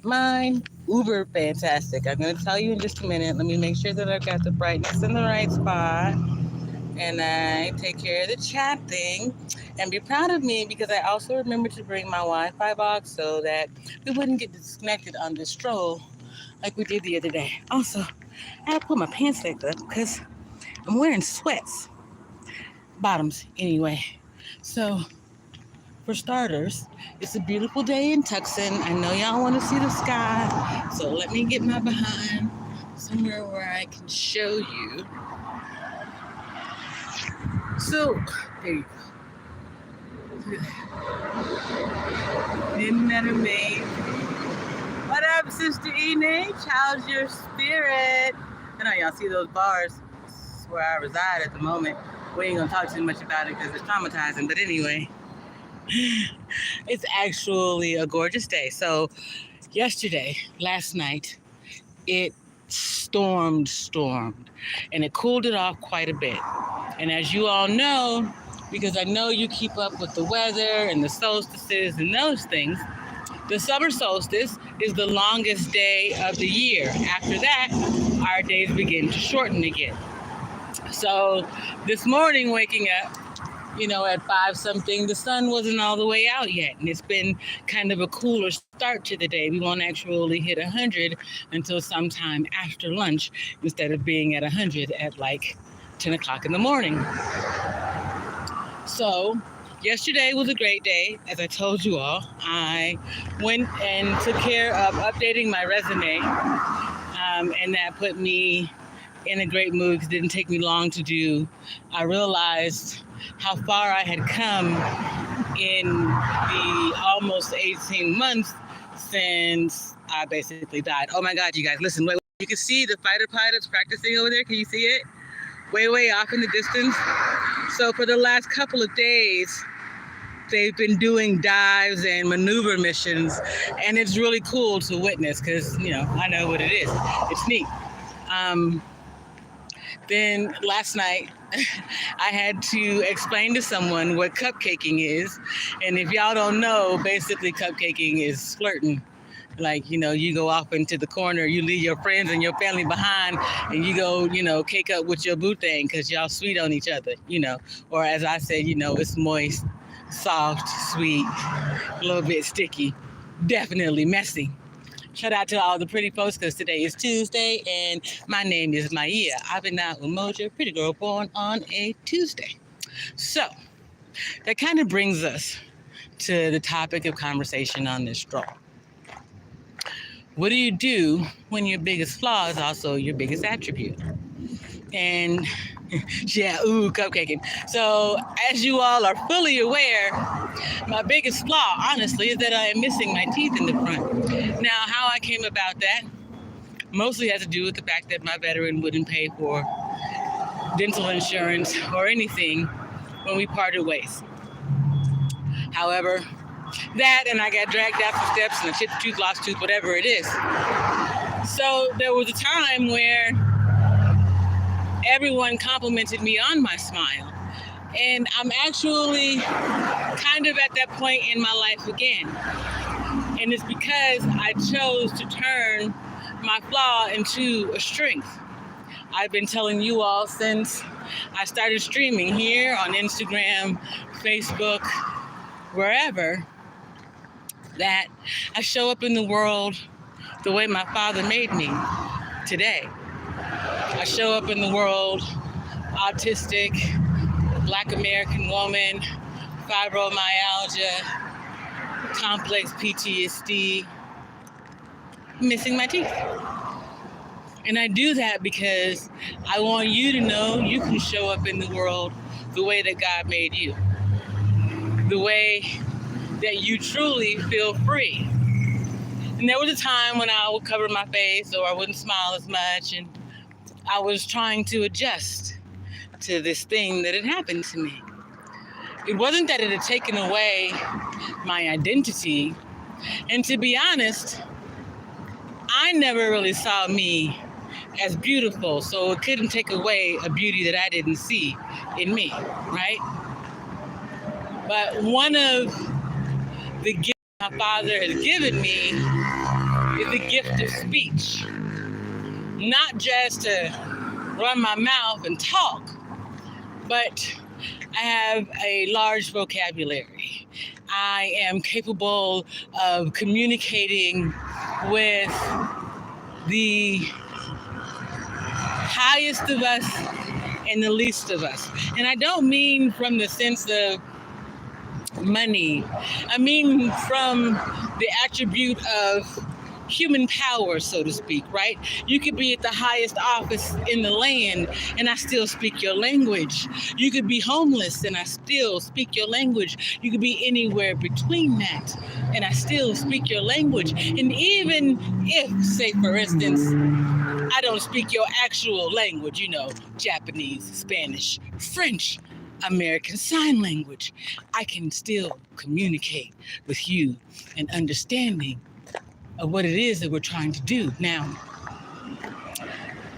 Mine, uber fantastic. I'm going to tell you in just a minute. Let me make sure that I've got the brightness in the right spot. And I take care of the chat thing. And be proud of me because I also remembered to bring my Wi-Fi box so that we wouldn't get disconnected on this stroll like we did the other day. Also, I had to put my pants back up because I'm wearing sweats. Bottoms, anyway. So, for starters, it's a beautiful day in Tucson. I know y'all want to see the sky, so let me get my behind somewhere where I can show you. So, there you go. Isn't that amazing? What up, Sister Enage? How's your spirit? I know y'all see those bars. This is where I reside at the moment. We ain't gonna talk too much about it because it's traumatizing, but anyway. It's actually a gorgeous day. So last night, it stormed, and it cooled it off quite a bit. And as you all know, because I know you keep up with the weather and the solstices and those things, the summer solstice is the longest day of the year. After that, our days begin to shorten again. So this morning, waking up, at 5 something, the sun wasn't all the way out yet. And it's been kind of a cooler start to the day. We won't actually hit 100 until sometime after lunch instead of being at 100 at like 10 o'clock in the morning. So yesterday was a great day. As I told you all, I went and took care of updating my resume. And that put me in a great mood because it didn't take me long to do. I realized how far I had come in the almost 18 months since I basically died. Oh my God, you guys, listen, wait, you can see the fighter pilots practicing over there. Can you see it? Way off in the distance. So for the last couple of days, they've been doing dives and maneuver missions, and it's really cool to witness because, I know what it is. It's neat. Then last night, I had to explain to someone what cupcaking is. And if y'all don't know, basically cupcaking is flirting. Like, you go off into the corner, you leave your friends and your family behind, and you go, cake up with your boo thing because y'all sweet on each other, Or as I said, it's moist, soft, sweet, a little bit sticky, definitely messy. Shout out to all the pretty folks because today is Tuesday and my name is Maya. I've been out with Moja, pretty girl born on a Tuesday. So that kind of brings us to the topic of conversation on this stroll. What do you do when your biggest flaw is also your biggest attribute? And cupcaking. So as you all are fully aware, my biggest flaw, honestly, is that I am missing my teeth in the front. Now, how I came about that mostly has to do with the fact that my veteran wouldn't pay for dental insurance or anything when we parted ways. However, that and I got dragged out some steps and I chipped a tooth, lost tooth, whatever it is. So there was a time where everyone complimented me on my smile. And I'm actually kind of at that point in my life again. And it's because I chose to turn my flaw into a strength. I've been telling you all since I started streaming here on Instagram, Facebook, wherever, that I show up in the world the way my father made me today. I show up in the world autistic, Black American woman, fibromyalgia, complex PTSD, missing my teeth. And I do that because I want you to know you can show up in the world the way that God made you, the way that you truly feel free. And there was a time when I would cover my face or I wouldn't smile as much, and I was trying to adjust to this thing that had happened to me. It wasn't that it had taken away my identity. And to be honest, I never really saw me as beautiful, so it couldn't take away a beauty that I didn't see in me, right? But one of the gifts my father has given me is the gift of speech. Not just to run my mouth and talk, but I have a large vocabulary. I am capable of communicating with the highest of us and the least of us. And I don't mean from the sense of money. I mean from the attribute of human power, so to speak, right? You could be at the highest office in the land and I still speak your language. You could be homeless and I still speak your language. You could be anywhere between that and I still speak your language. And even if, say for instance, I don't speak your actual language, Japanese, Spanish, French, American Sign Language, I can still communicate with you and understanding of what it is that we're trying to do. Now,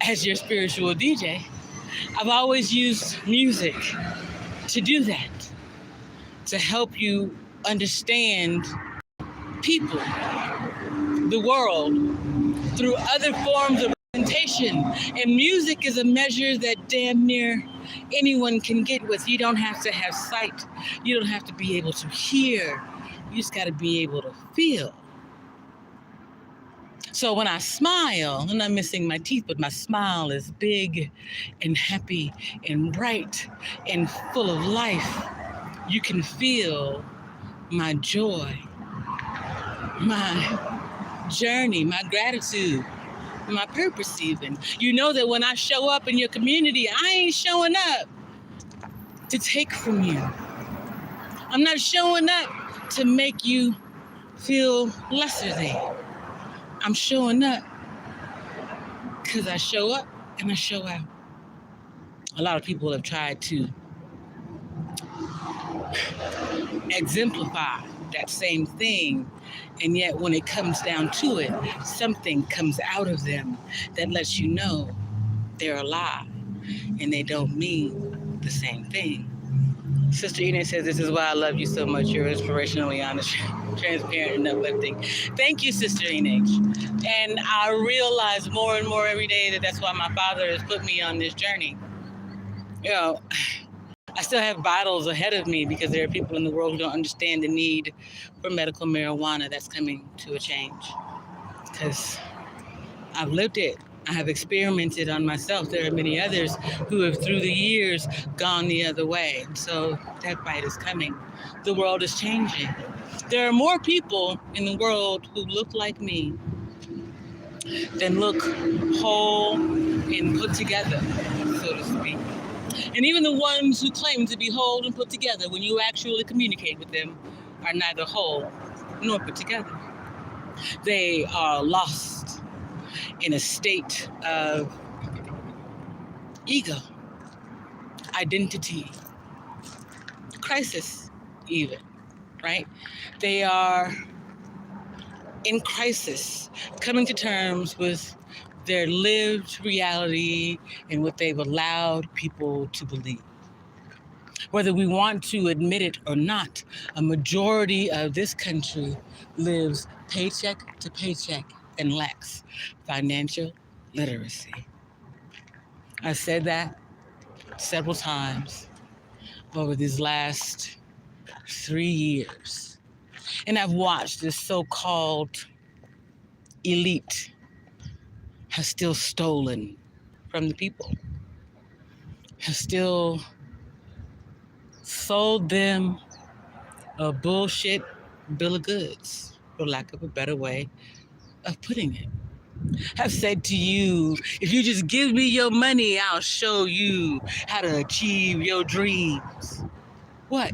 as your spiritual DJ, I've always used music to do that, to help you understand people, the world, through other forms of representation. And music is a measure that damn near anyone can get with. You don't have to have sight. You don't have to be able to hear. You just got to be able to feel. So when I smile, I'm not missing my teeth, but my smile is big and happy and bright and full of life. You can feel my joy, my journey, my gratitude, my purpose even. You know that when I show up in your community, I ain't showing up to take from you. I'm not showing up to make you feel lesser than. I'm showing up because I show up and I show out. A lot of people have tried to exemplify that same thing, and yet when it comes down to it, something comes out of them that lets you know they're alive and they don't mean the same thing. Sister Ina says, "This is why I love you so much. You're inspirationally honest, transparent, and uplifting." Thank you, Sister Ina. And I realize more and more every day that that's why my father has put me on this journey. I still have battles ahead of me because there are people in the world who don't understand the need for medical marijuana. That's coming to a change because I've lived it. I have experimented on myself. There are many others who have, through the years, gone the other way. So that fight is coming. The world is changing. There are more people in the world who look like me than look whole and put together, so to speak. And even the ones who claim to be whole and put together, when you actually communicate with them, are neither whole nor put together. They are lost in a state of ego, identity, crisis even, right? They are in crisis, coming to terms with their lived reality and what they've allowed people to believe. Whether we want to admit it or not, a majority of this country lives paycheck to paycheck and lacks financial literacy. I said that several times over these last 3 years. And I've watched this so-called elite have still stolen from the people, have still sold them a bullshit bill of goods, for lack of a better way of putting it. Have said to you, if you just give me your money, I'll show you how to achieve your dreams. What?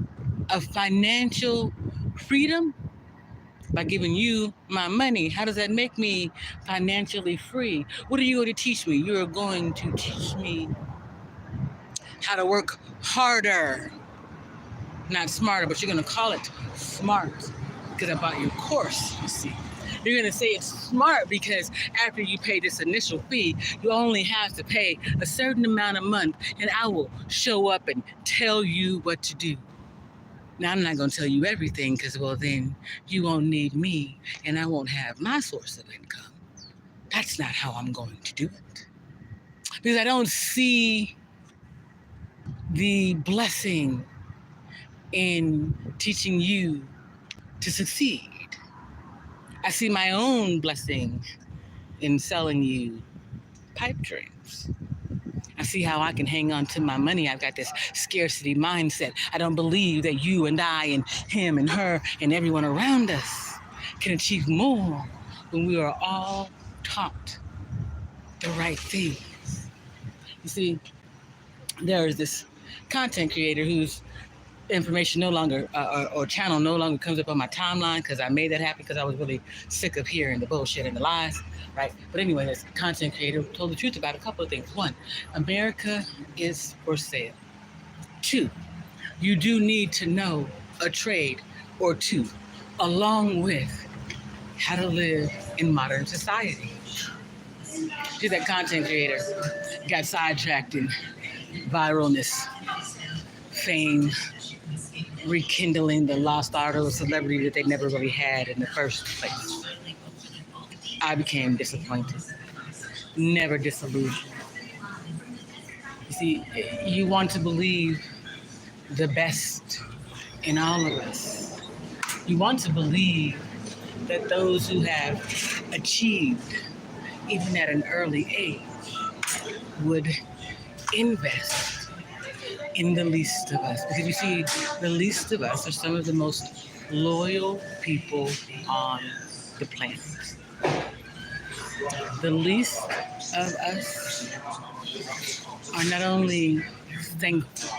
A financial freedom? By giving you my money, how does that make me financially free? What are you going to teach me? You're going to teach me how to work harder. Not smarter, but you're going to call it smart because I bought your course, you see. You're going to say it's smart because after you pay this initial fee, you only have to pay a certain amount a month, and I will show up and tell you what to do. Now, I'm not going to tell you everything because, well, then you won't need me and I won't have my source of income. That's not how I'm going to do it. Because I don't see the blessing in teaching you to succeed. I see my own blessing in selling you pipe dreams. I see how I can hang on to my money. I've got this scarcity mindset. I don't believe that you and I and him and her and everyone around us can achieve more when we are all taught the right thing. You see, there is this content creator whose information no longer, or channel no longer comes up on my timeline because I made that happen because I was really sick of hearing the bullshit and the lies, right? But anyway, this content creator told the truth about a couple of things. One, America is for sale. Two, you do need to know a trade or two, along with how to live in modern society. See, that content creator got sidetracked in viralness, fame, rekindling the lost art of a celebrity that they never really had in the first place. I became disappointed, never disillusioned. You see, you want to believe the best in all of us. You want to believe that those who have achieved, even at an early age, would invest in the least of us. Because you see, the least of us are some of the most loyal people on the planet. The least of us are not only thankful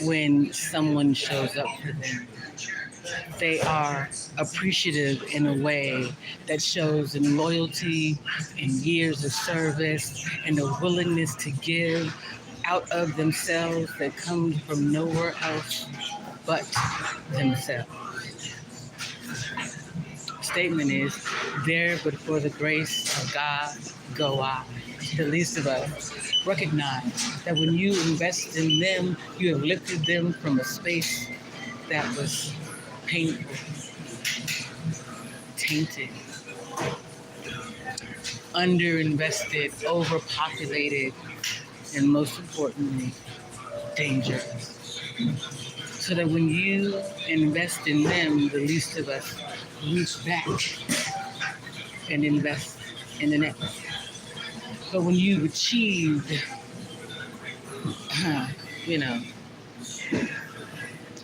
when someone shows up for them, they are appreciative in a way that shows in loyalty and years of service and a willingness to give out of themselves that comes from nowhere else but themselves. Statement is, there but for the grace of God go I. The least of us recognize that when you invest in them, you have lifted them from a space that was painful, tainted, underinvested, overpopulated, and most importantly, dangerous. So that when you invest in them, the least of us reach back and invest in the next. But when you've achieved,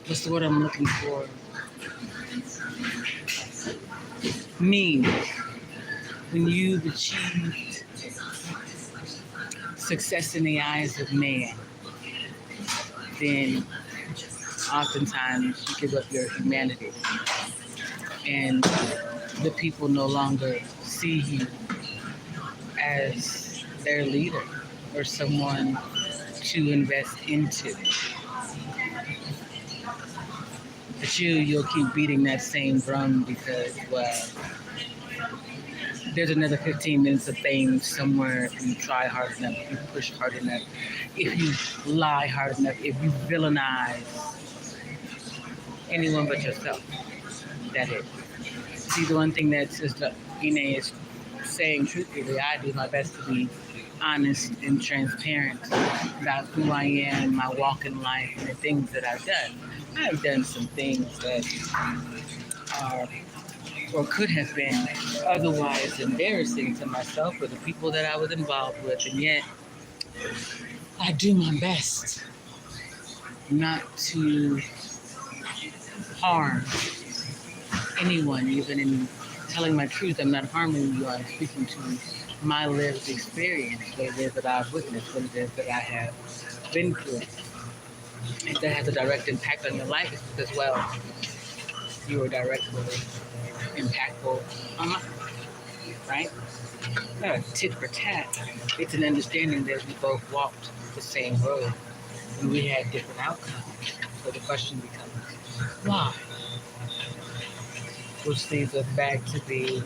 what's the word I'm looking for? Mean. When you've achieved success in the eyes of man, then oftentimes you give up your humanity. And the people no longer see you as their leader or someone to invest into. But you'll keep beating that same drum because, well, there's another 15 minutes of fame somewhere if you try hard enough, if you push hard enough, if you lie hard enough, if you villainize anyone but yourself. That is. See, the one thing that Sister Ine is saying truthfully, I do my best to be honest and transparent about who I am, my walk in life, and the things that I've done. I've done some things that are or could have been otherwise embarrassing to myself or the people that I was involved with, and yet I do my best not to harm anyone. Even in telling my truth, I'm not harming you. I'm speaking to my lived experience, what it is that I've witnessed, what it is that I have been through. If that has a direct impact on your life, it's because, well, you are directly impactful on mine, right? Not a tit for tat. It's an understanding that we both walked the same road and we had different outcomes. So the question becomes, why? Which leads us back to the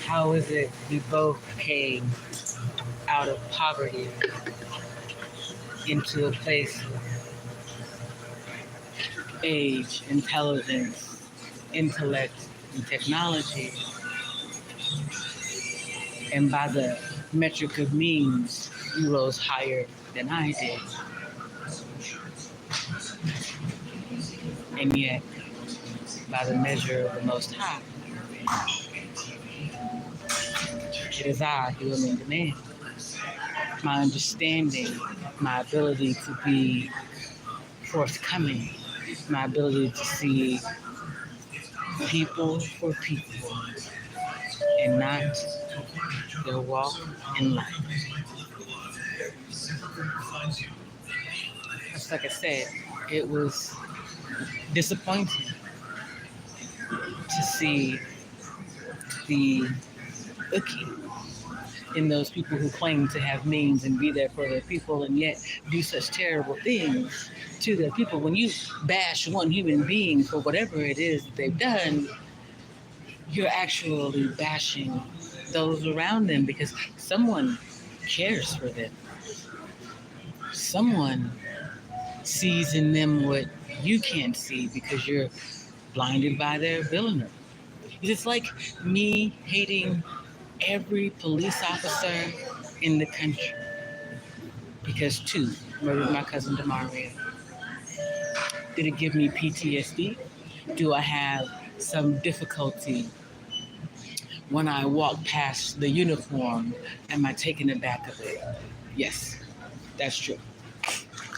how is it we both came out of poverty into a place age, intelligence, intellect, and technology, and by the metric of means, you rose higher than I did. And yet, by the measure of the Most High, it is I who am in demand. My understanding, my ability to be forthcoming, my ability to see people for people and not their walk in life. Just like I said, it was disappointing to see the ookie in those people who claim to have means and be there for their people and yet do such terrible things to their people. When you bash one human being for whatever it is that they've done, you're actually bashing those around them because someone cares for them. Someone sees in them what you can't see because you're blinded by their villainy. It's like me hating every police officer in the country because two murdered my cousin Demaria. Did it give me PTSD? Do I have some difficulty when I walk past the uniform? Am I taken aback of it? Yes, that's true.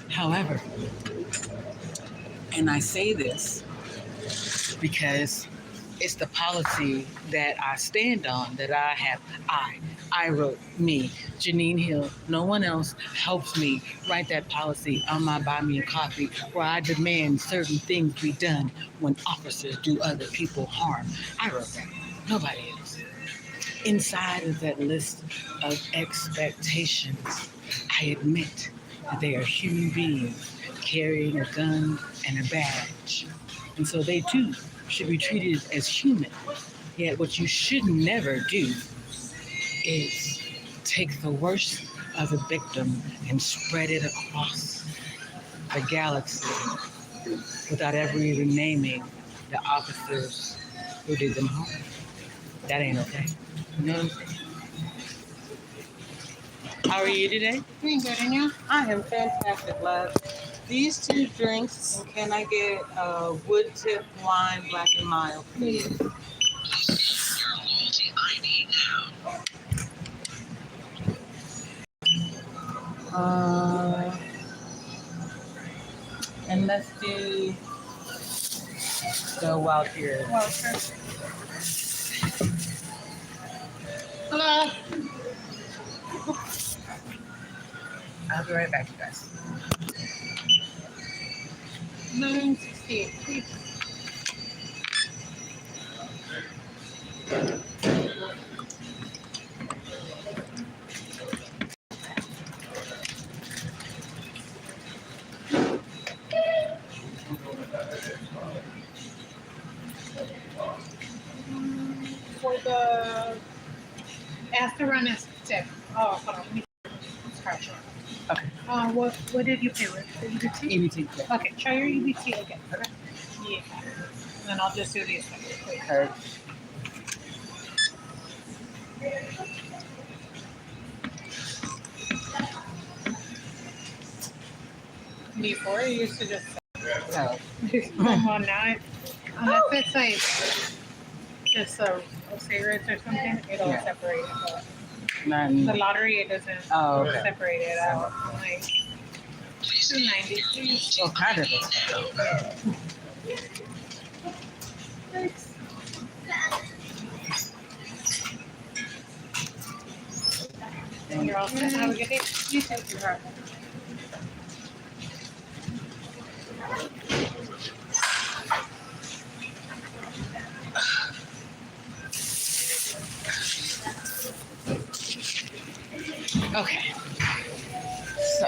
However, and I say this because it's the policy that I stand on, that I have. I wrote, me, Janine Hill. No one else helps me write that policy on my Buy Me a Coffee, where I demand certain things be done when officers do other people harm. I wrote that. Nobody else. Inside of that list of expectations, I admit that they are human beings carrying a gun and a badge. And so they too should be treated as human. Yet what you should never do is take the worst of a victim and spread it across the galaxy without ever even naming the officers who did them harm. That ain't okay. You know what I'm saying? How are you today? Doing good, and you? I am fantastic, love. These two drinks, and can I get a wood tip wine, black and mild, please? And let's do the wild here. Hello. I'll be right back, you guys. 968, please. For the after run is tip. Oh, hold on. Let me scratch it. Okay. What did you pay with? The EBT? EBT. Yeah. Okay, try your EBT again. Okay. Yeah. And then I'll just do these things. Okay. Before, you used to just So, come on now. Unless it's like just cigarettes or something, it'll Yeah. separate it. But none. the lottery, it doesn't Okay. separate it out. Like 290, please. Well, kind of. And you're all set. Have a good day. You too. Okay. So,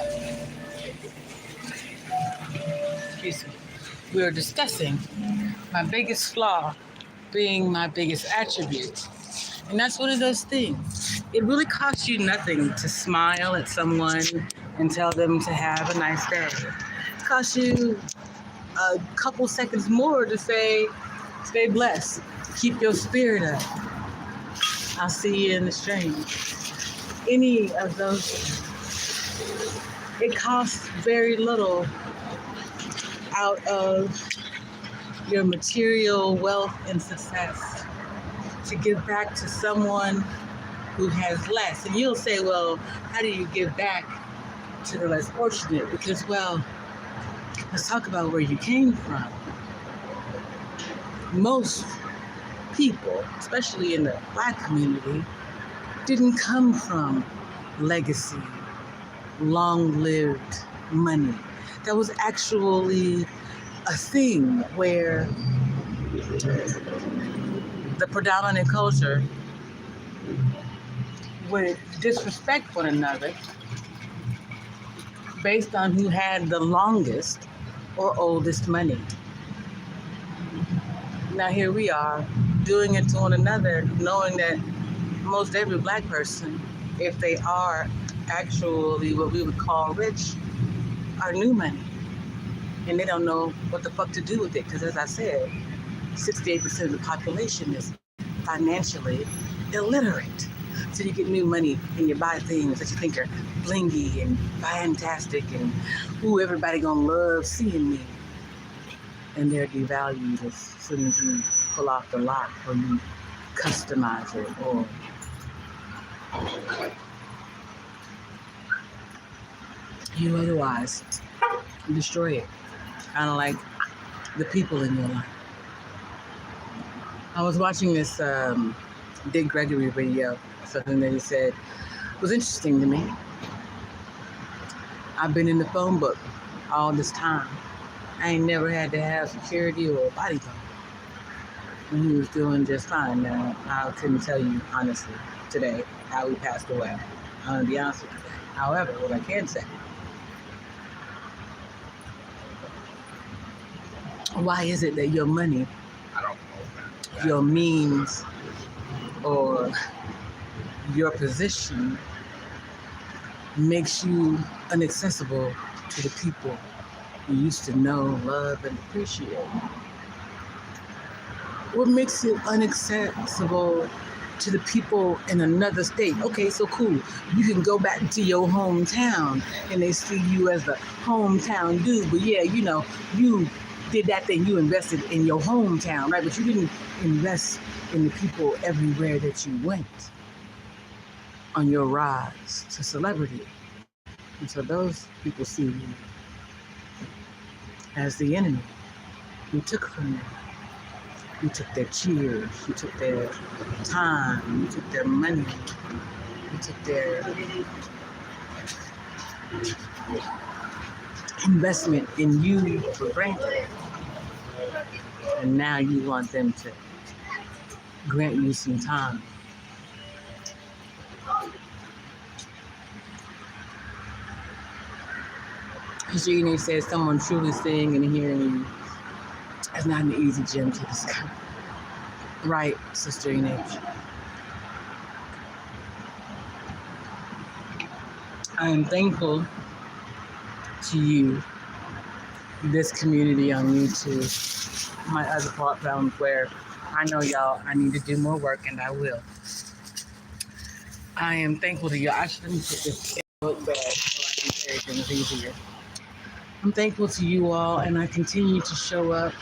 excuse me. We were discussing my biggest flaw being my biggest attribute. And that's one of those things. It really costs you nothing to smile at someone and tell them to have a nice day. It costs you a couple seconds more to say, stay blessed, keep your spirit up, I'll see you in the stream. Any of those things. It costs very little out of your material wealth and success to give back to someone who has less. And you'll say, well, how do you give back to the less fortunate? Because, well, let's talk about where you came from. Most people, especially in the Black community, didn't come from legacy, long-lived money. That was actually a thing where the predominant culture would disrespect one another based on who had the longest or oldest money. Now here we are doing it to one another, knowing that most every Black person, if they are actually what we would call rich, are new money. And they don't know what the fuck to do with it. Because as I said, 68% of the population is financially illiterate. So you get new money and you buy things that you think are blingy and fantastic and, ooh, everybody gonna love seeing me. And they're devalued as soon as you pull off the lock or you customize it or you otherwise destroy it. Kind of like the people in your life. I was watching this Dick Gregory video, something that he said was interesting to me. I've been in the phone book all this time. I ain't never had to have security or a bodyguard. And he was doing just fine. Now, I couldn't tell you honestly today how he passed away. I'm gonna be honest with you. However, what I can say, why is it that your money, your means, or your position makes you inaccessible to the people you used to know, love, and appreciate? What makes you inaccessible to the people in another state? Okay, so cool. You can go back to your hometown and they see you as the hometown dude. But yeah, you know, you did that thing, you invested in your hometown, right? But you didn't invest in the people everywhere that you went on your rise to celebrity. And so those people see you as the enemy. You took from them. You took their cheers, you took their time, you took their money, you took their investment in you for granted. And now you want them to grant you some time. Jeannie says someone truly seeing and hearing you is not an easy gem to discover. Right, Sister Inage. I am thankful to you, this community on YouTube, my other platforms where I know y'all, I need to do more work and I will. I am thankful to you. Actually, let me put this in a book bag so I can carry things easier. I'm thankful to you all, and I continue to show up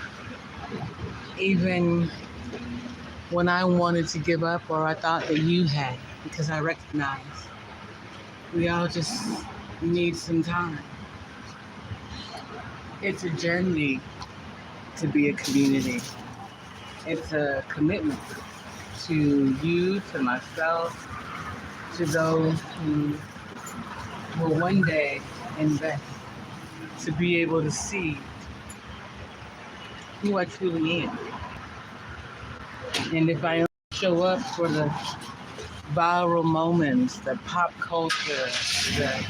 even when I wanted to give up or I thought that you had, because I recognize we all just need some time. It's a journey to be a community. It's a commitment to you, to myself, to those who will one day invest, to be able to see who I truly am. And if I show up for the viral moments, the pop culture, the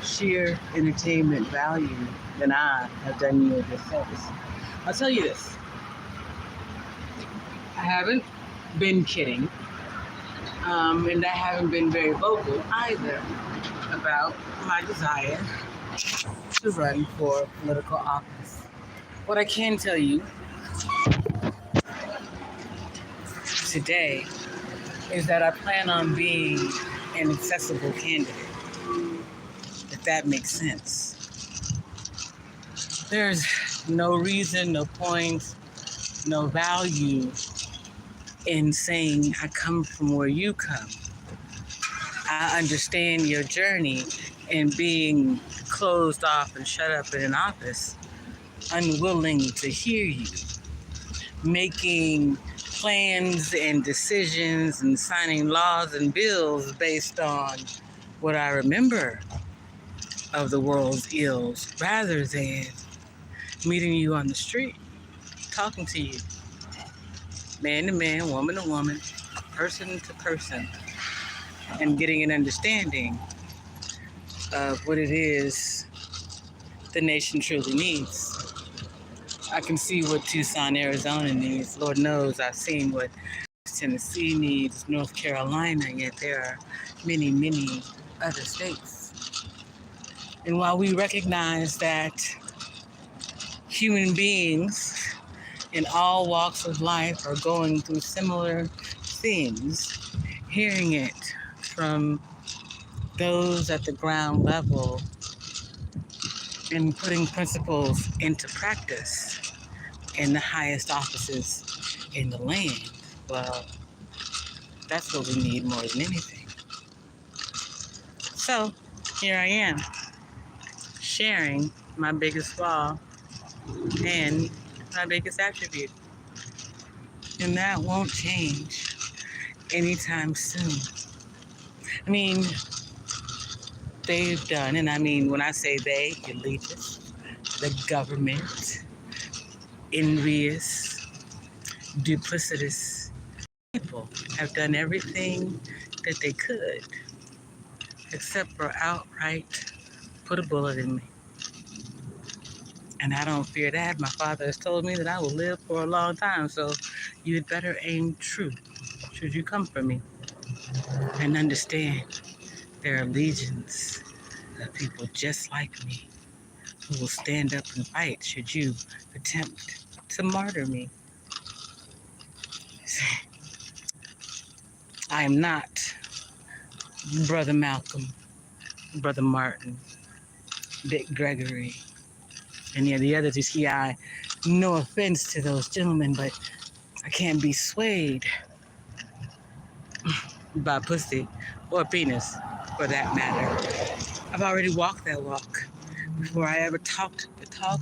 sheer entertainment value, then I have done you a disservice. I'll tell you this. I haven't been kidding, and I haven't been very vocal either. about my desire to run for political office. What I can tell you today is that I plan on being an accessible candidate, if that makes sense. There's no reason, no point, no value in saying I come from where you come. I understand your journey in being closed off and shut up in an office, unwilling to hear you, making plans and decisions and signing laws and bills based on what I remember of the world's ills rather than meeting you on the street, talking to you, man to man, woman to woman, person to person, and getting an understanding of what it is the nation truly needs. I can see what Tucson, Arizona needs. Lord knows I've seen what Tennessee needs, North Carolina, yet there are many, many other states. And while we recognize that human beings in all walks of life are going through similar things, hearing it from those at the ground level and putting principles into practice in the highest offices in the land, well, that's what we need more than anything. So here I am, sharing my biggest flaw and my biggest attribute. And that won't change anytime soon. I mean, they've done, and I mean, when I say they, elitists, the government, envious, duplicitous people have done everything that they could except for outright put a bullet in me. And I don't fear that. My father has told me that I will live for a long time, so you'd better aim true should you come for me and understand there are legions of people just like me who will stand up and fight should you attempt to martyr me. I am not Brother Malcolm, Brother Martin, Dick Gregory, any of the others you see. No offense to those gentlemen, but I can't be swayed by pussy or penis, for that matter. I've already walked that walk before I ever talked the talk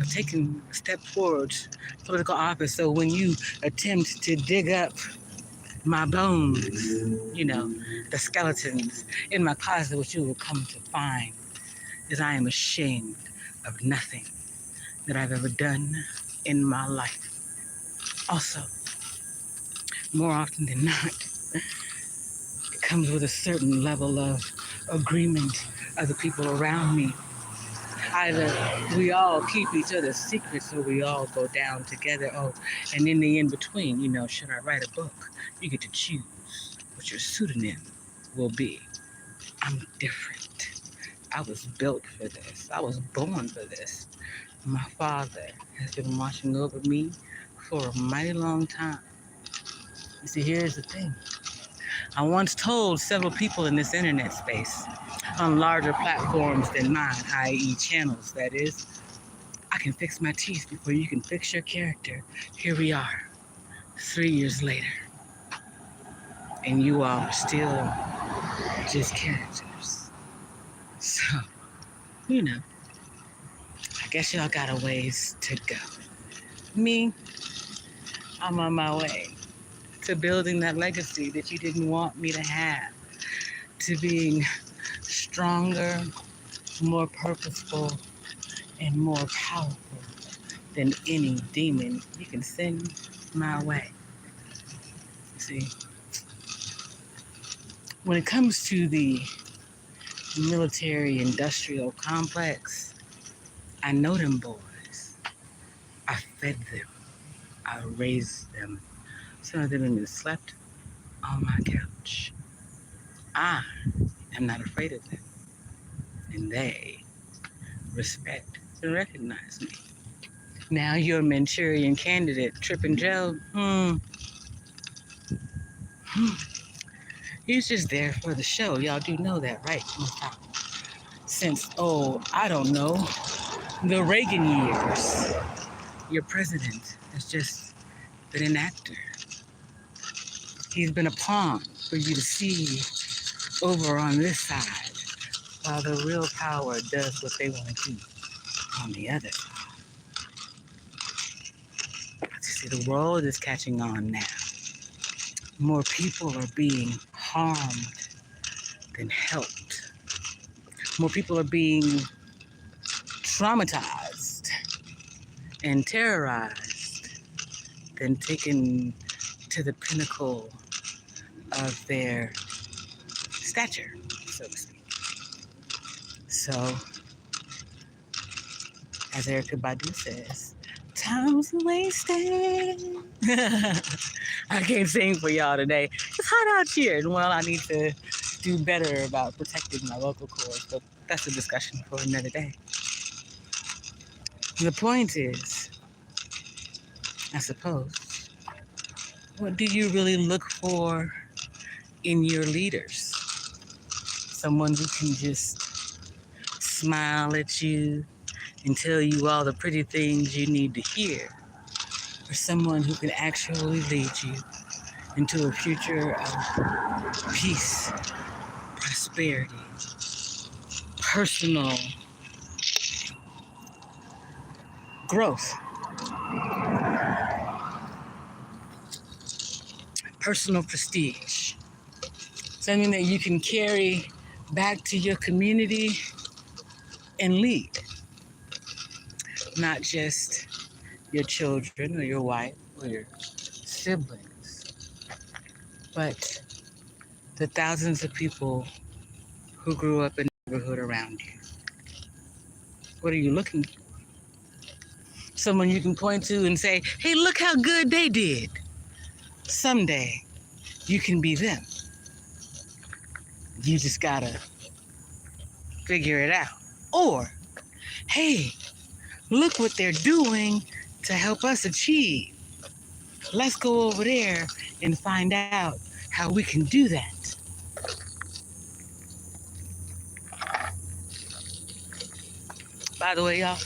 of taking a step towards political office. So when you attempt to dig up my bones, the skeletons in my closet, what you will come to find is I am ashamed of nothing that I've ever done in my life. Also, more often than not, it comes with a certain level of agreement of the people around me. Either we all keep each other's secrets or we all go down together. Oh, and in the in-between, should I write a book, you get to choose what your pseudonym will be. I'm different. I was built for this. I was born for this. My father has been watching over me for a mighty long time. You see, here's the thing. I once told several people in this internet space, on larger platforms than mine, i.e. channels, that is, I can fix my teeth before you can fix your character. Here we are, 3 years later, and you all are still just characters. So, I guess y'all got a ways to go. Me, I'm on my way to building that legacy that you didn't want me to have, to being stronger, more purposeful, and more powerful than any demon you can send my way. See, when it comes to the military industrial complex, I know them boys. I fed them. I raised them. Some of them even slept on my couch. I am not afraid of them. and they respect and recognize me. Now your Manchurian candidate, Trippin' Joe, he's just there for the show. Y'all do know that, right? Since, I don't know, the Reagan years, your president has just been an actor. He's been a pawn for you to see over on this side, while the real power does what they want to do on the other side. See, the world is catching on now. More people are being harmed than helped. More people are being traumatized and terrorized than taken to the pinnacle of their stature, so to speak. So, as Erykah Badu says, time's wasted. I can't sing for y'all today. It's hot out here. Well, I need to do better about protecting my vocal cords, but that's a discussion for another day. The point is, I suppose, what do you really look for in your leaders? Someone who can just smile at you and tell you all the pretty things you need to hear, or someone who can actually lead you into a future of peace, prosperity, personal growth, personal prestige, something that you can carry back to your community and lead, not just your children or your wife or your siblings, but the thousands of people who grew up in the neighborhood around you. What are you looking for? Someone you can point to and say, hey, look how good they did. Someday you can be them. You just gotta figure it out. Or, hey, look what they're doing to help us achieve. Let's go over there and find out how we can do that. By the way, y'all,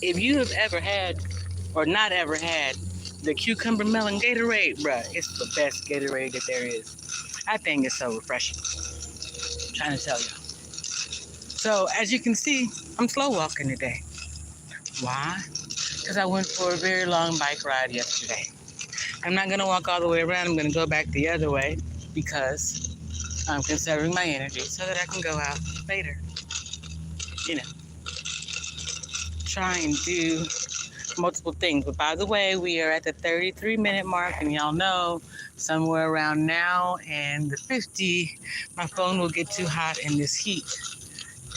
if you have ever had or not ever had the cucumber melon Gatorade, bruh, it's the best Gatorade that there is. That thing is so refreshing. I'm trying to tell you. So as you can see, I'm slow walking today. Why? Because I went for a very long bike ride yesterday. I'm not gonna walk all the way around. I'm gonna go back the other way because I'm conserving my energy so that I can go out later. You know, try and do multiple things. But by the way, we are at the 33-minute mark, and y'all know somewhere around now and the 50, my phone will get too hot in this heat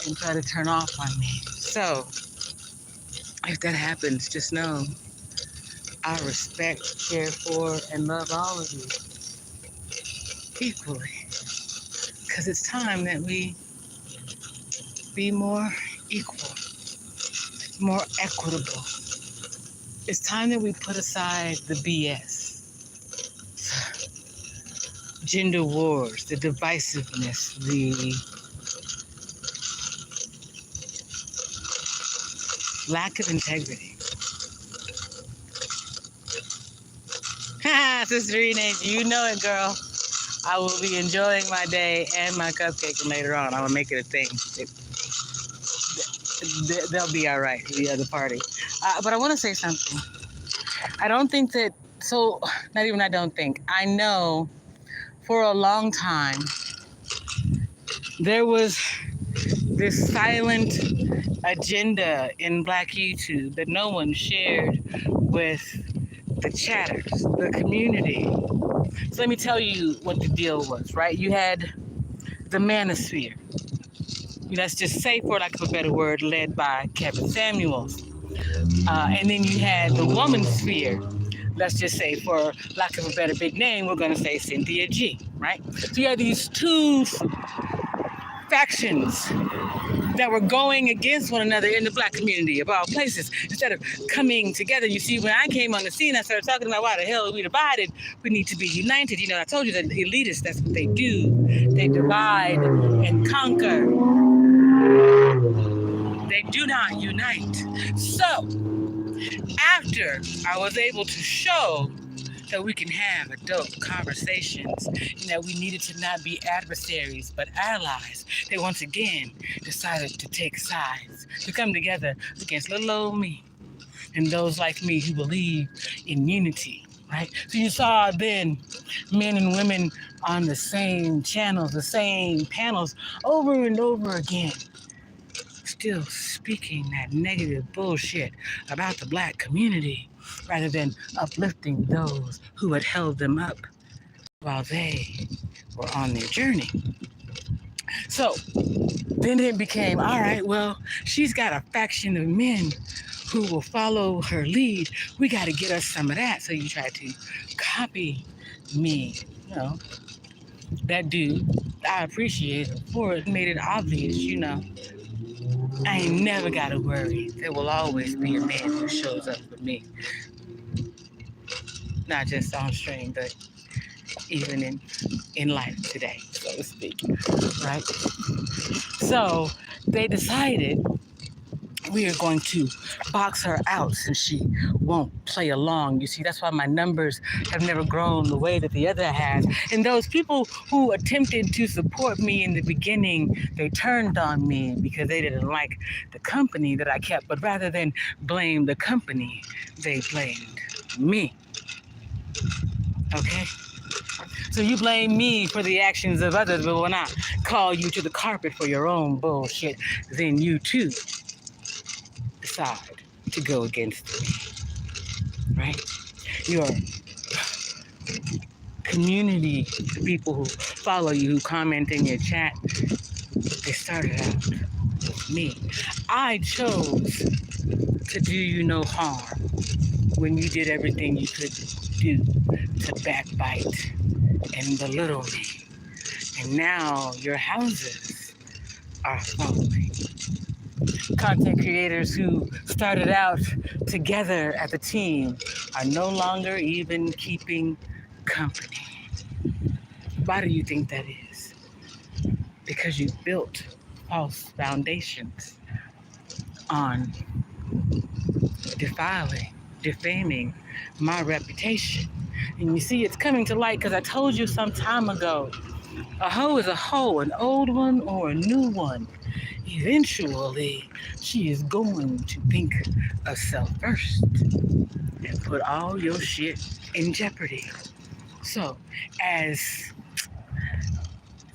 and try to turn off on me. So if that happens, just know I respect, care for, and love all of you equally. Because it's time that we be more equal, more equitable. It's time that we put aside the BS, gender wars, the divisiveness, the lack of integrity. Sister Inez, you know it, girl. I will be enjoying my day and my cupcake later on. I'm going to make it a thing. They'll be all right, the other party. But I want to say something. I don't think that, I know for a long time there was this silent agenda in Black YouTube that no one shared with the chatters, the community. So let me tell you what the deal was, right? You had the manosphere. Let's just say, for lack of a better word, led by Kevin Samuels. And then you had the woman sphere. Let's just say, for lack of a better big name, we're going to say Cynthia G, right? So you had these two factions that were going against one another in the Black community of all places instead of coming together. You see, when I came on the scene, I started talking about why the hell we divided. We need to be united. You know, I told you that elitists, that's what they do. They divide and conquer. They do not unite. So, after I was able to show that we can have adult conversations and that we needed to not be adversaries but allies, they once again decided to take sides, to come together against little old me and those like me who believe in unity, right? So you saw then men and women on the same channels, the same panels over and over again, still speaking that negative bullshit about the Black community rather than uplifting those who had held them up while they were on their journey. So then it became, all right, well, she's got a faction of men who will follow her lead. We got to get us some of that. So you try to copy me, you know, that dude. I appreciate it for it. Made it obvious, you know. I ain't never got to worry. There will always be a man who shows up for me. Not just on stream, but even in life today, so to speak, right? So they decided we are going to box her out since she won't play along. You see, that's why my numbers have never grown the way that the other has. And those people who attempted to support me in the beginning, they turned on me because they didn't like the company that I kept. But rather than blame the company, they blamed me. Okay? So you blame me for the actions of others, but when I call you to the carpet for your own bullshit, then you too decide to go against me, right? Your community, the people who follow you, who comment in your chat, they started out with me. I chose to do you no harm when you did everything you could do to backbite and belittle me. And now your houses are falling. Content creators who started out together as a team are no longer even keeping company. Why do you think that is? Because you built false foundations on defaming my reputation. And you see, it's coming to light because I told you some time ago, a hoe is a hoe, an old one or a new one. Eventually, she is going to think of self first and put all your shit in jeopardy. So, as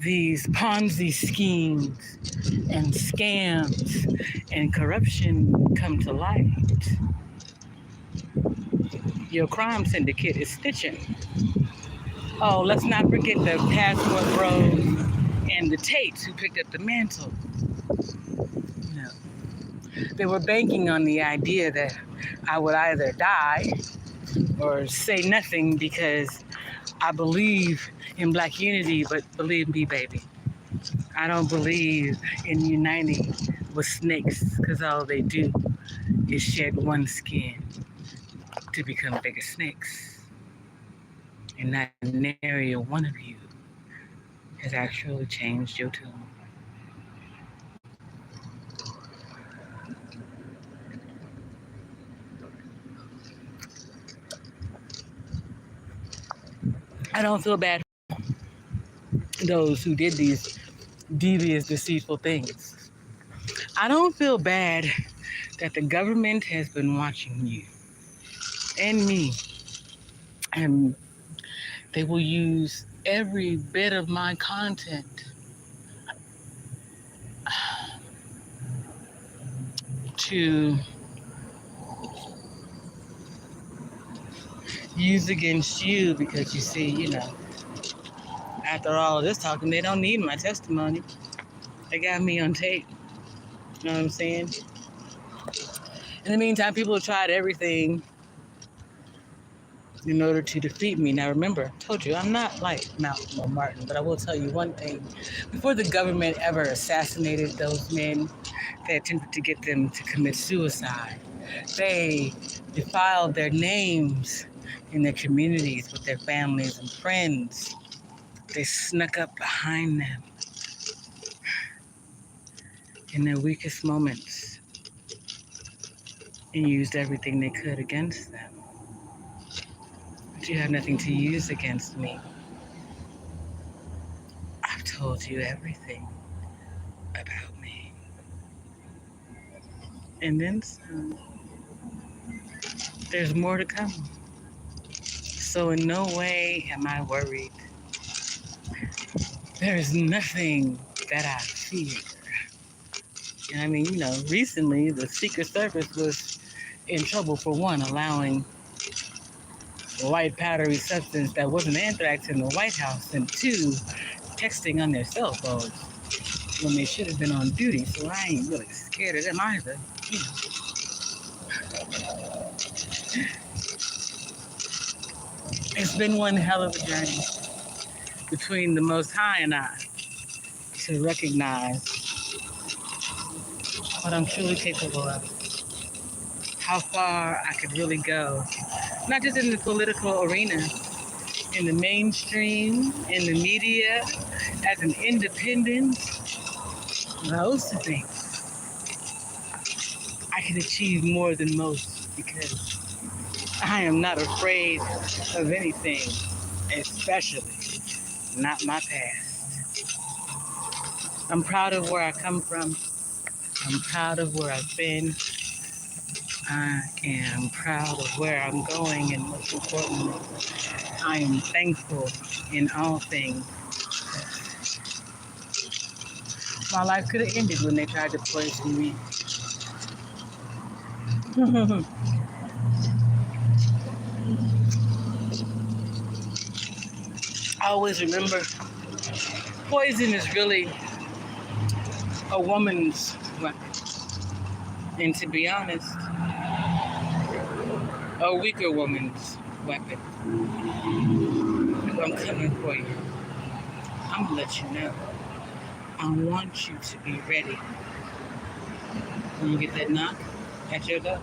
these Ponzi schemes and scams and corruption come to light, your crime syndicate is stitching. Oh, let's not forget the Passport Bros and the Tates who picked up the mantle. No. They were banking on the idea that I would either die or say nothing because I believe in Black unity, but believe me, baby, I don't believe in uniting with snakes because all they do is shed one skin to become bigger snakes. And that nary one of you has actually changed your tune. I don't feel bad for those who did these devious, deceitful things. I don't feel bad that the government has been watching you and me, and they will use every bit of my content to use against you because you see, you know, after all this talking, they don't need my testimony. They got me on tape. You know what I'm saying? In the meantime, people have tried everything in order to defeat me. Now remember, I told you I'm not like Malcolm or Martin, but I will tell you one thing. Before the government ever assassinated those men, they attempted to get them to commit suicide. They defiled their names in their communities with their families and friends. They snuck up behind them in their weakest moments and used everything they could against them. But you have nothing to use against me. I've told you everything about me. And then some. There's more to come. So in no way am I worried. There is nothing that I fear. And I mean, recently the Secret Service was in trouble for one, allowing white powdery substance that wasn't anthrax in the White House, and two, texting on their cell phones when they should have been on duty. So I ain't really scared of them either. It's been one hell of a journey between the Most High and I to recognize what I'm truly capable of, how far I could really go, not just in the political arena, in the mainstream, in the media, as an independent, those things. I can achieve more than most because I am not afraid of anything, especially not my past. I'm proud of where I come from. I'm proud of where I've been. I am proud of where I'm going, and most importantly, I am thankful in all things. My life could have ended when they tried to poison me. I always remember poison is really a woman's weapon. And to be honest, a weaker woman's weapon. I'm coming for you. I'm gonna let you know. I want you to be ready when you get that knock at your door.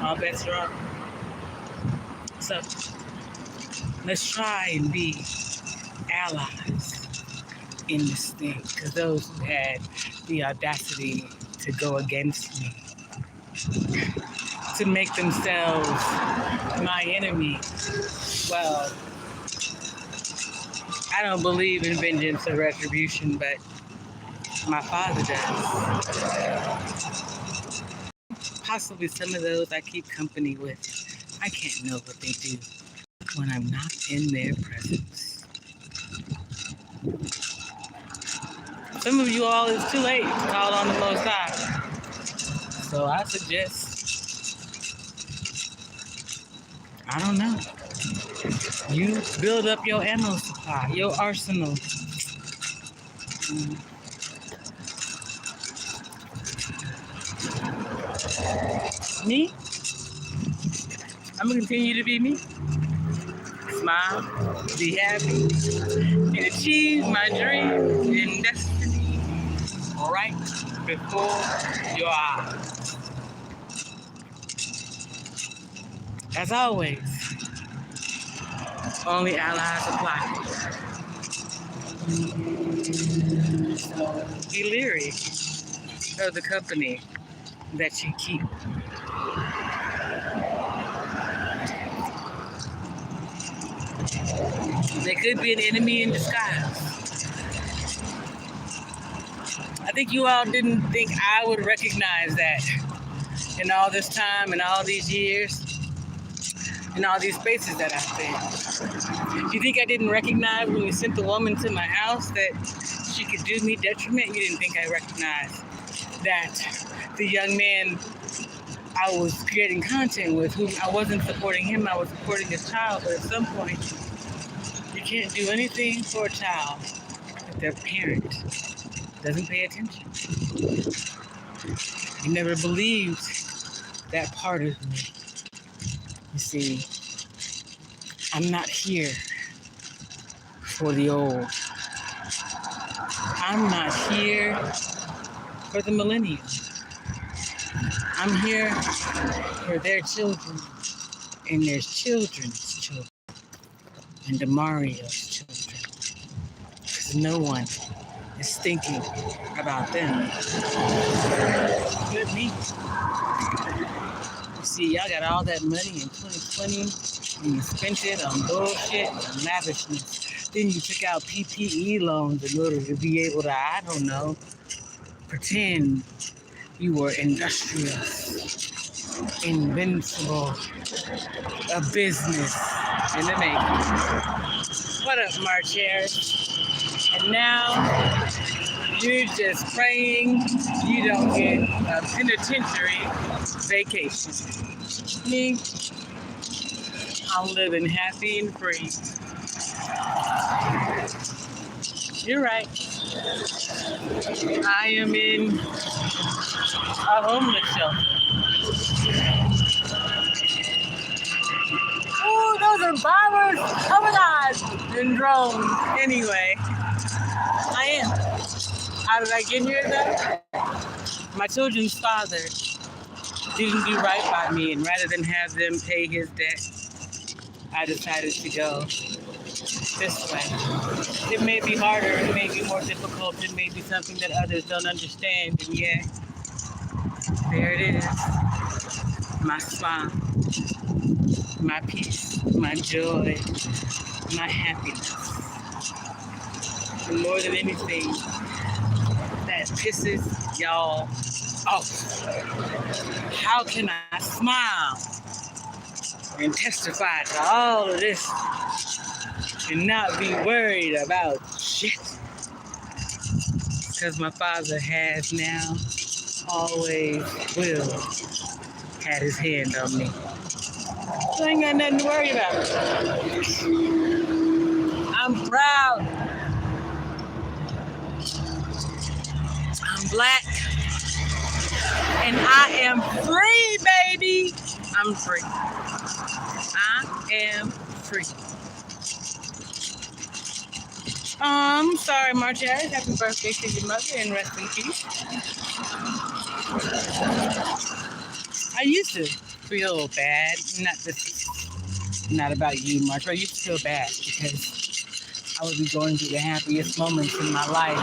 All bets are off. So let's try and be allies in this thing, because those who had the audacity to go against me, to make themselves my enemy, well, I don't believe in vengeance or retribution, but my father does. Possibly some of those I keep company with, I can't know what they do when I'm not in their presence. Some of you all, it's too late to call on the Most High. So I suggest, I don't know, you build up your ammo supply, your arsenal. Me? I'm going to continue to be me. Smile, be happy, and achieve my dreams and destiny right before your eyes. As always, only allies apply. So be leery of the company that you keep. They could be an enemy in disguise. I think you all didn't think I would recognize that in all this time and all these years, in all these spaces that I've been. You think I didn't recognize when we sent the woman to my house that she could do me detriment? You didn't think I recognized that the young man I was creating content with, whom I wasn't supporting him, I was supporting his child, but at some point, you can't do anything for a child if their parent doesn't pay attention. You never believed that part of me. You see, I'm not here for the old. I'm not here for the millennium. I'm here for their children and their children's children and Damario's children. Because no one is thinking about them. Good me. You see, y'all got all that money in 2020 and you spent it on bullshit and lavishness. Then you took out PPE loans in order to be able to, I don't know, pretend you were industrious, invincible, a business in the making. What up, Matriarch? And now you're just praying you don't get a penitentiary vacation. Me, I'm living happy and free. You're right. I am in a homeless shelter. Ooh, those are bombers! Oh my God! And drones. Anyway, I am. How did I get here though? My children's father didn't do right by me, and rather than have them pay his debt, I decided to go this way. It may be harder, it may be more difficult, it may be something that others don't understand, and yet, there it is. My smile, my peace, my joy, my happiness. And more than anything, that pisses y'all off. How can I smile and testify to all of this and not be worried about shit? Because my father has now, always will, had his hand on me. So I ain't got nothing to worry about. I'm proud. I'm black. And I am free, baby. I'm free. I am free. Sorry, Matriarch. Happy birthday to your mother and rest in peace. I used to feel bad. Not about you, Matriarch. I used to feel bad because I would be going through the happiest moments in my life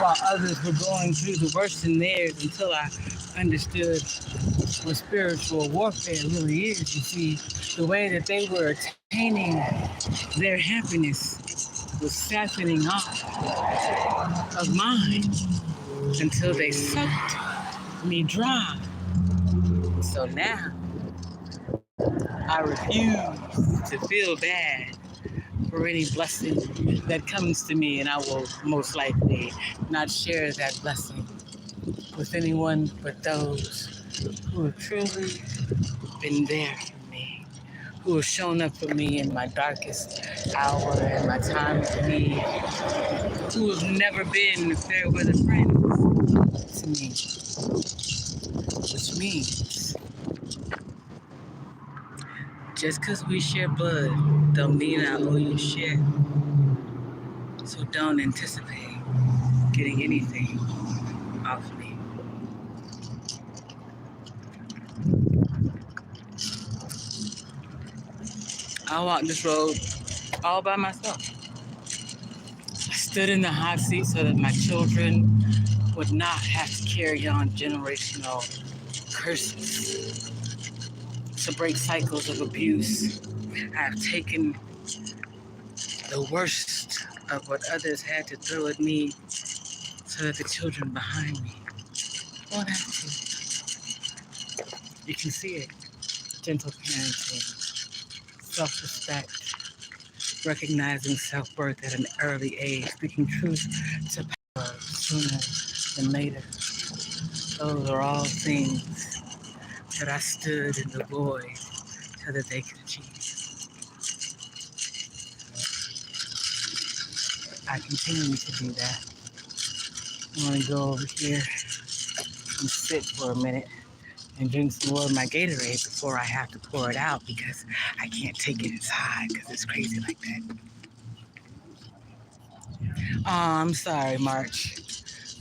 while others were going through the worst in theirs until I understood what spiritual warfare really is. You see, the way that they were attaining their happiness was siphoning off of mine until they sucked me dry. So now, I refuse to feel bad for any blessing that comes to me, and I will most likely not share that blessing with anyone but those who have truly been there for me, who have shown up for me in my darkest hour and my time of need, who have never been fair weather friends to me, which means just because we share blood don't mean I owe you shit. So don't anticipate getting anything off me. I walked this road all by myself. I stood in the hot seat so that my children would not have to carry on generational curses to break cycles of abuse. I have taken the worst of what others had to throw at me so that the children behind me won't have to. You can see it. Gentle parenting, self-respect, recognizing self-worth at an early age, speaking truth to power sooner than later. Those are all things that I stood in the void so that they could achieve. I continue to do that. I'm going to go over here and sit for a minute and drink some more of my Gatorade before I have to pour it out because I can't take it inside because it's crazy like that. Oh, I'm sorry, March.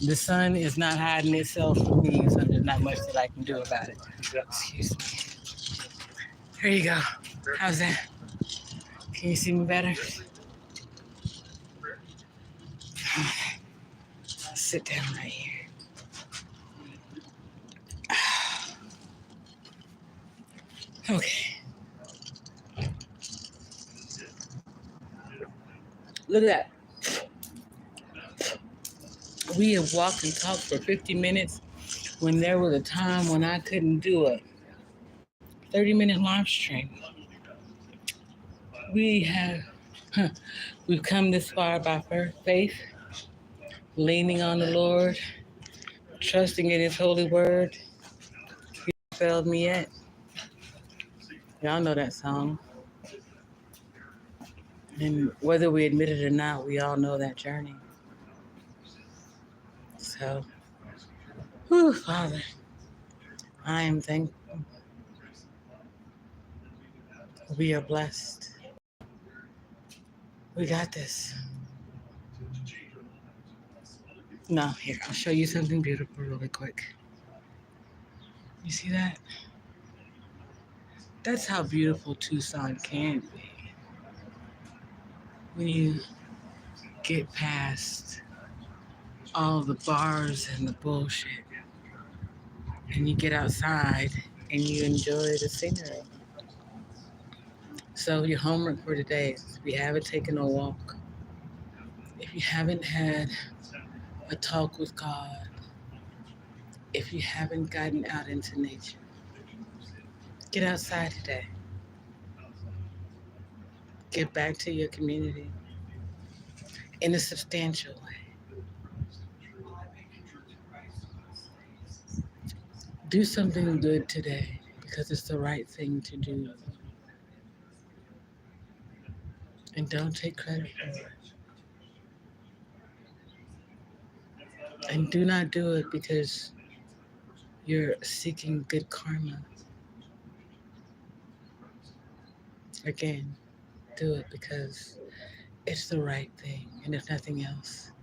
The sun is not hiding itself from me, so there's not much that I can do about it. Excuse me. Here you go. How's that? Can you see me better? Sit down right here. Okay. Look at that. We have walked and talked for 50 minutes when there was a time when I couldn't do a 30-minute live stream. We have, we've come this far by faith, leaning on the Lord, trusting in His holy word. He failed me yet. Y'all know that song. And whether we admit it or not, we all know that journey. So, whew, Father, I am thankful. We are blessed. We got this. Now, here, I'll show you something beautiful really quick. You see that? That's how beautiful Tucson can be. When you get past all the bars and the bullshit, and you get outside and you enjoy the scenery. So your homework for today is if you haven't taken a walk, if you haven't had a talk with God, if you haven't gotten out into nature, get outside today. Get back to your community in a substantial way. Do something good today because it's the right thing to do. And don't take credit for it. And do not do it because you're seeking good karma. Again, do it because it's the right thing. And if nothing else,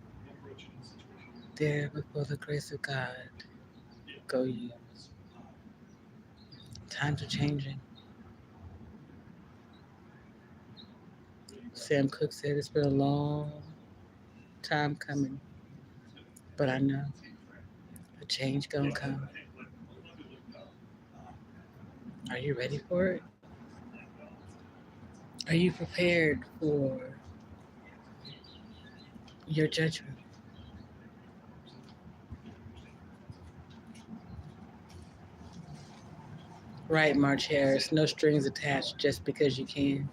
there before the grace of God, go you. Times are changing. Sam Cooke said it's been a long time coming, but I know a change gonna come. Are you ready for it? Are you prepared for your judgment? Right, March Harris, no strings attached just because you can.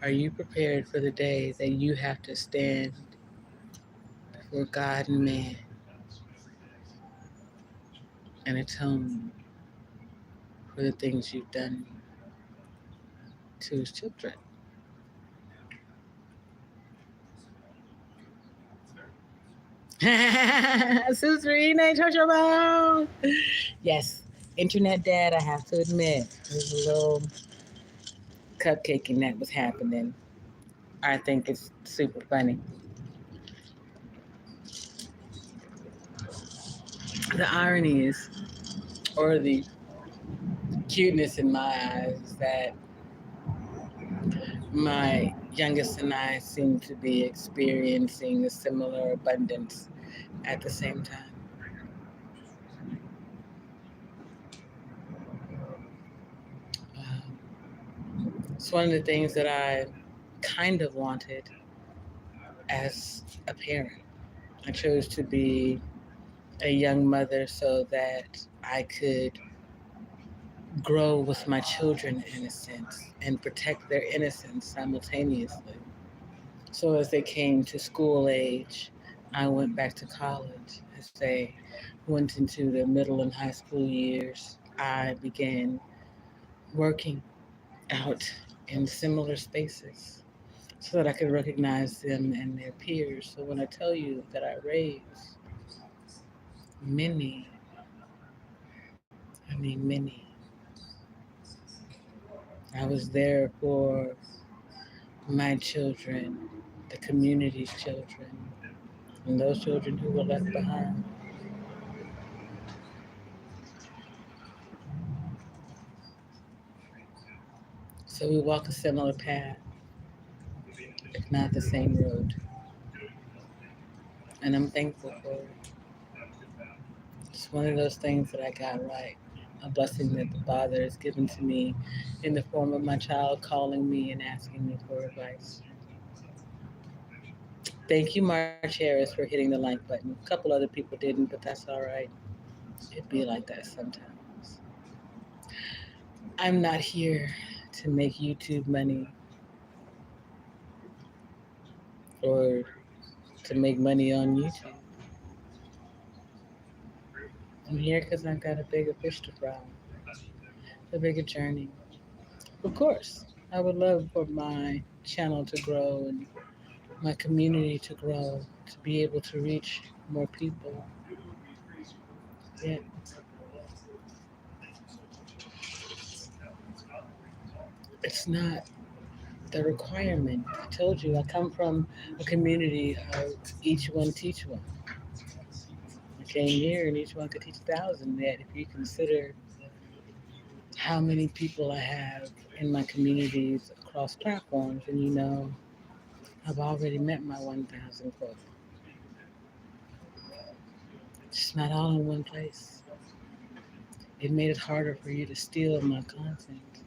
Are you prepared for the day that you have to stand before God and man and atone for the things you've done to His children? Sister Renee, touch your mouth. Yes, internet dad, I have to admit, there's a little cupcaking that was happening. I think it's super funny. The irony is, or the cuteness in my eyes, is that my youngest and I seem to be experiencing a similar abundance at the same time. It's one of the things that I kind of wanted as a parent. I chose to be a young mother so that I could grow with my children in a sense and protect their innocence simultaneously. So as they came to school age, I went back to college. As they went into their middle and high school years, I began working out in similar spaces so that I could recognize them and their peers. So when I tell you that I raised Many, many. I was there for my children, the community's children, and those children who were left behind. So we walk a similar path, if not the same road. And I'm thankful for it. It's one of those things that I got right. A blessing that the Father has given to me in the form of my child calling me and asking me for advice. Thank you, March Harris, for hitting the like button. A couple other people didn't, but that's all right. It'd be like that sometimes. I'm not here to make YouTube money or to make money on YouTube. I'm here because I've got a bigger fish to fry, a bigger journey. Of course, I would love for my channel to grow and my community to grow, to be able to reach more people. Yet, it's not the requirement. I told you, I come from a community of each one teach one. I came here and each one could teach 1,000. Yet, if you consider how many people I have in my communities across platforms, and you know, I've already met my 1,000 quota. It's not all in one place. It made it harder for you to steal my content,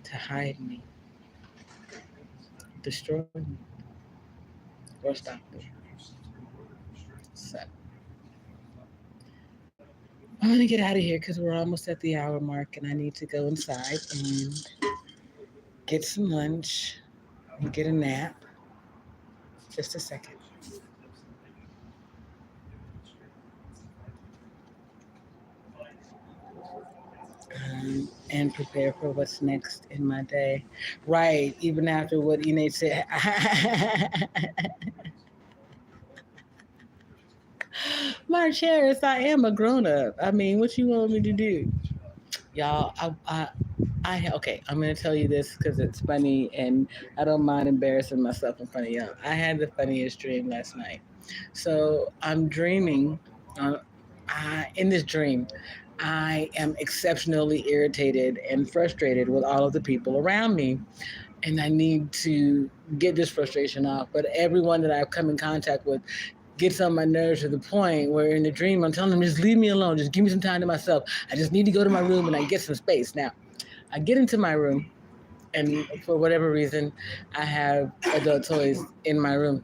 to hide me, destroy me, or stop me. So I'm gonna get out of here because we're almost at the hour mark, and I need to go inside and get some lunch and get a nap. Just a second. And prepare for what's next in my day. Right, even after what Ine said. March Harris, I am a grown up. I mean, what you want me to do? Y'all, okay, I'm going to tell you this because it's funny and I don't mind embarrassing myself in front of y'all. I had the funniest dream last night. So I'm dreaming, in this dream, I am exceptionally irritated and frustrated with all of the people around me. And I need to get this frustration off. But everyone that I've come in contact with gets on my nerves to the point where in the dream I'm telling them, just leave me alone. Just give me some time to myself. I just need to go to my room and I get some space. Now, I get into my room and for whatever reason, I have adult toys in my room.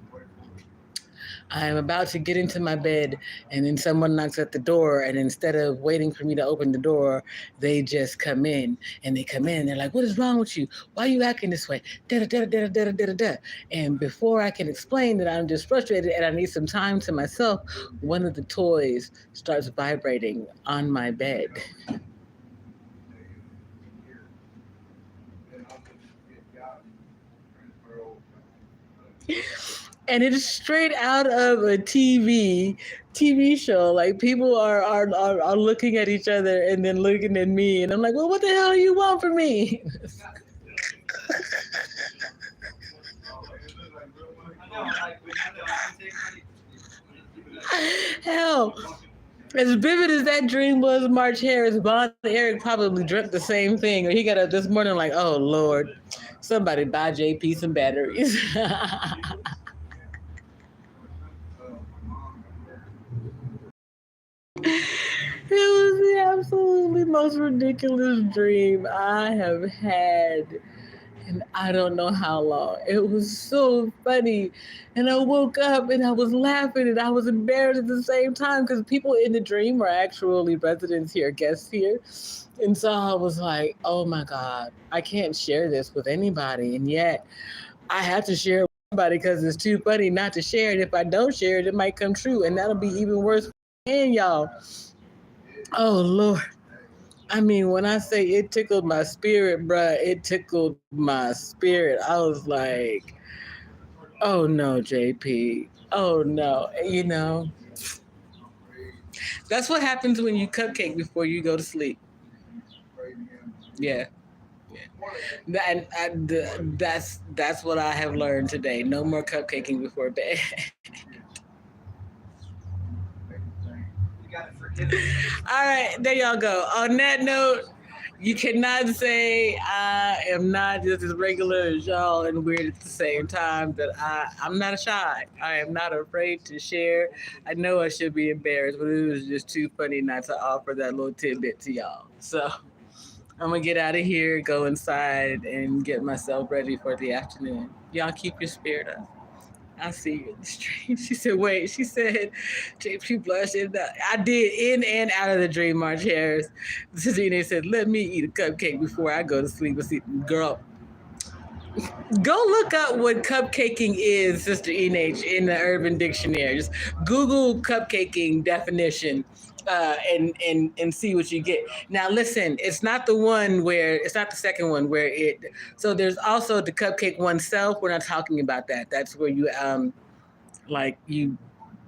I am about to get into my bed, and then someone knocks at the door, and instead of waiting for me to open the door, they just come in, and they come in, and they're like, what is wrong with you? Why are you acting this way? Da-da-da-da-da-da-da-da. And before I can explain that I'm just frustrated and I need some time to myself, one of the toys starts vibrating on my bed. And it is straight out of a TV show. Like people are looking at each other and then looking at me, and I'm like, well, what the hell you want from me? Hell, as vivid as that dream was, March Harris, Von Eric probably dreamt the same thing. Or he got up this morning like, oh Lord, somebody buy JP some batteries. It was the absolutely most ridiculous dream I have had. And I don't know how long. It was so funny. And I woke up and I was laughing and I was embarrassed at the same time because people in the dream were actually residents here, guests here. And so I was like, oh my God, I can't share this with anybody. And yet I have to share it with somebody because it's too funny not to share it. If I don't share it, it might come true. And that'll be even worse for y'all. Oh, Lord. I mean, when I say it tickled my spirit, bruh, it tickled my spirit. I was like, oh no, JP. Oh no. You know, That's what happens when you cupcake before you go to sleep. Yeah. That's what I have learned today. No more cupcaking before bed. All right, there y'all go. On that note, you cannot say I am not just as regular as y'all and weird at the same time. That I'm not shy. I am not afraid to share. I know I should be embarrassed, but it was just too funny not to offer that little tidbit to y'all. So I'm gonna get out of here, go inside, and get myself ready for the afternoon. Y'all keep your spirit up. I'll see you in the stream. She said, wait, she said, she blushed. I did in and out of the dream, March Harris. Zena said, let me eat a cupcake before I go to sleep. Girl, go look up what cupcaking is, Sister Enage, in the Urban Dictionary. Just Google cupcaking definition. And see what you get. Now, listen, it's not the second one where it. So there's also the cupcake oneself. We're not talking about that. That's where you like you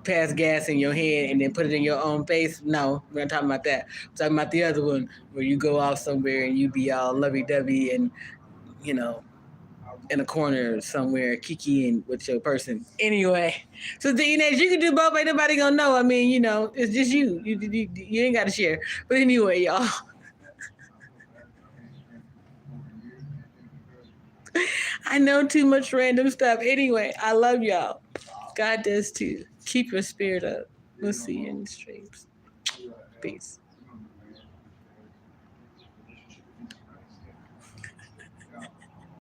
pass gas in your hand and then put it in your own face. No, we're not talking about that. We're talking about the other one where you go off somewhere and you be all lovey-dovey and you know in a corner somewhere kikiing with your person. Anyway, so the you can do both. Ain't nobody gonna know. I mean, it's just you. You ain't got to share. But anyway, y'all. I know too much random stuff. Anyway, I love y'all. God does too. Keep your spirit up. We'll see you in the streams. Peace.